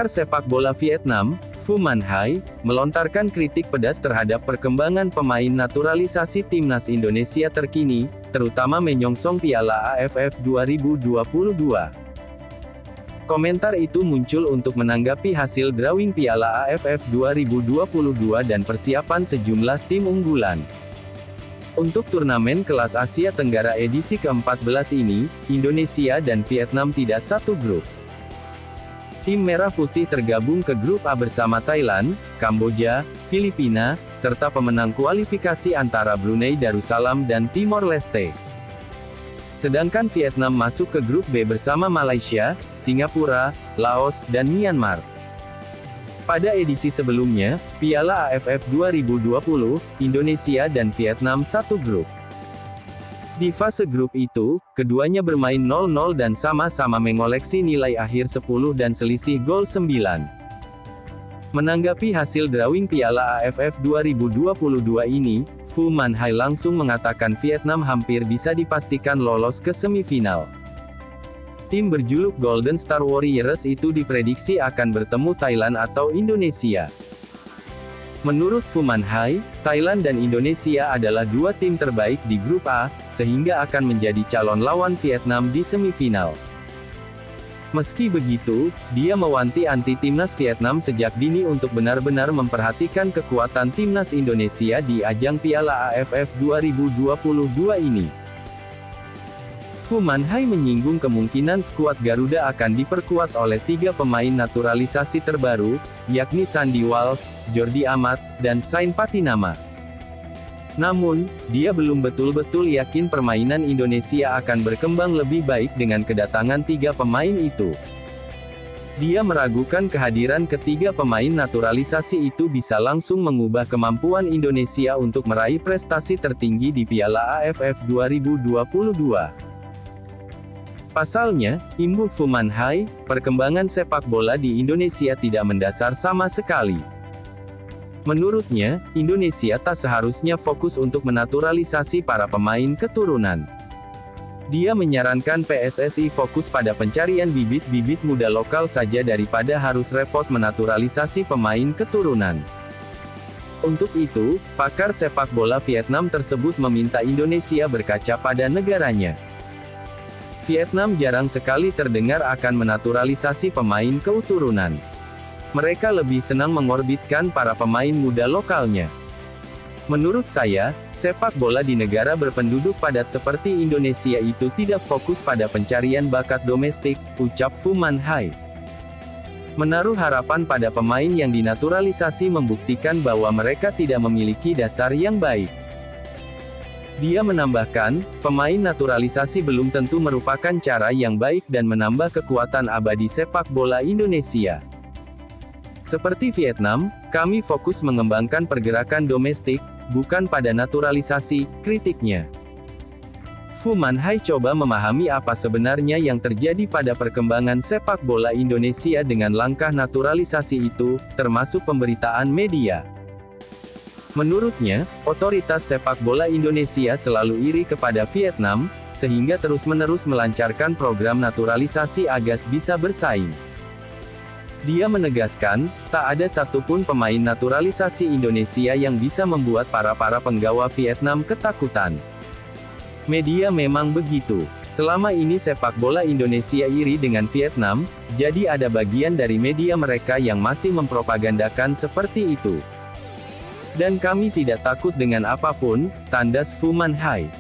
Pakar sepak bola Vietnam, Pham Minh Hai, melontarkan kritik pedas terhadap perkembangan pemain naturalisasi timnas Indonesia terkini, terutama menyongsong Piala AFF 2022. Komentar itu muncul untuk menanggapi hasil drawing Piala AFF 2022 dan persiapan sejumlah tim unggulan. Untuk turnamen kelas Asia Tenggara edisi ke-14 ini, Indonesia dan Vietnam tidak satu grup. Tim Merah Putih tergabung ke grup A bersama Thailand, Kamboja, Filipina, serta pemenang kualifikasi antara Brunei Darussalam dan Timor Leste. Sedangkan Vietnam masuk ke grup B bersama Malaysia, Singapura, Laos, dan Myanmar. Pada edisi sebelumnya, Piala AFF 2020, Indonesia dan Vietnam satu grup. Di fase grup itu, keduanya bermain 0-0 dan sama-sama mengoleksi nilai akhir 10 dan selisih gol 9. Menanggapi hasil drawing Piala AFF 2022 ini, Pham Minh Hai langsung mengatakan Vietnam hampir bisa dipastikan lolos ke semifinal. Tim berjuluk Golden Star Warriors itu diprediksi akan bertemu Thailand atau Indonesia. Menurut Pham Minh Hai, Thailand dan Indonesia adalah dua tim terbaik di grup A, sehingga akan menjadi calon lawan Vietnam di semifinal. Meski begitu, dia mewanti-wanti timnas Vietnam sejak dini untuk benar-benar memperhatikan kekuatan timnas Indonesia di ajang Piala AFF 2022 ini. Pham Minh Hai menyinggung kemungkinan skuad Garuda akan diperkuat oleh 3 pemain naturalisasi terbaru, yakni Sandy Walsh, Jordi Amat, dan Sain Patinama. Namun, dia belum betul-betul yakin permainan Indonesia akan berkembang lebih baik dengan kedatangan 3 pemain itu. Dia meragukan kehadiran ketiga pemain naturalisasi itu bisa langsung mengubah kemampuan Indonesia untuk meraih prestasi tertinggi di Piala AFF 2022. Pasalnya, imbuh Pham Minh Hai, perkembangan sepak bola di Indonesia tidak mendasar sama sekali. Menurutnya, Indonesia tak seharusnya fokus untuk menaturalisasi para pemain keturunan. Dia menyarankan PSSI fokus pada pencarian bibit-bibit muda lokal saja daripada harus repot menaturalisasi pemain keturunan. Untuk itu, pakar sepak bola Vietnam tersebut meminta Indonesia berkaca pada negaranya. Vietnam jarang sekali terdengar akan menaturalisasi pemain keturunan. Mereka lebih senang mengorbitkan para pemain muda lokalnya. Menurut saya, sepak bola di negara berpenduduk padat seperti Indonesia itu tidak fokus pada pencarian bakat domestik, ucap Pham Minh Hai. Menaruh harapan pada pemain yang dinaturalisasi membuktikan bahwa mereka tidak memiliki dasar yang baik. Dia menambahkan, pemain naturalisasi belum tentu merupakan cara yang baik dan menambah kekuatan abadi sepak bola Indonesia. Seperti Vietnam, kami fokus mengembangkan pergerakan domestik, bukan pada naturalisasi, kritiknya. Pham Minh Hai coba memahami apa sebenarnya yang terjadi pada perkembangan sepak bola Indonesia dengan langkah naturalisasi itu, termasuk pemberitaan media. Menurutnya, otoritas sepak bola Indonesia selalu iri kepada Vietnam, sehingga terus-menerus melancarkan program naturalisasi agar bisa bersaing. Dia menegaskan, tak ada satupun pemain naturalisasi Indonesia yang bisa membuat para penggawa Vietnam ketakutan. Media memang begitu. Selama ini sepak bola Indonesia iri dengan Vietnam, jadi ada bagian dari media mereka yang masih mempropagandakan seperti itu. Dan kami tidak takut dengan apapun, tandas Pham Minh Hai.